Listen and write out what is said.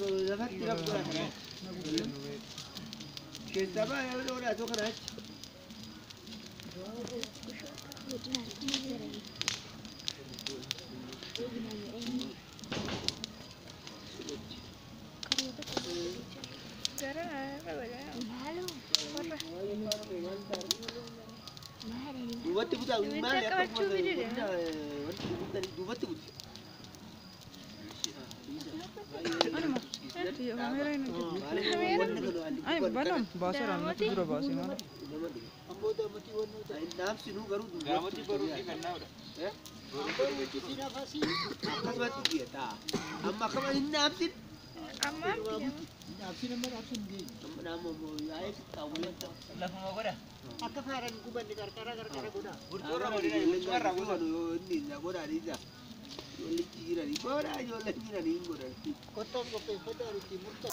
lafatti rakkoo kana. Keessaa baay'ee yeroo dhaatu kana achi. Duubatti butaa maali akka duubatti buti. Ay, balon, bahasa ramai tu dulu bahasa mana? Nafsi nu garu dulu. Gamati baru di mana udah? Akasmat dia ta. Amma kama nafsi. Amma. Nafsi nafsi di. Nama mau ayat tahu lagi. Lah mau apa dah? Akka faran kuban di karkara goda. Burjora mau di burjora goda ni na goda ni ja. Yole tira ni goda yole tira ni goda. Kotor kope foto ari timur ta.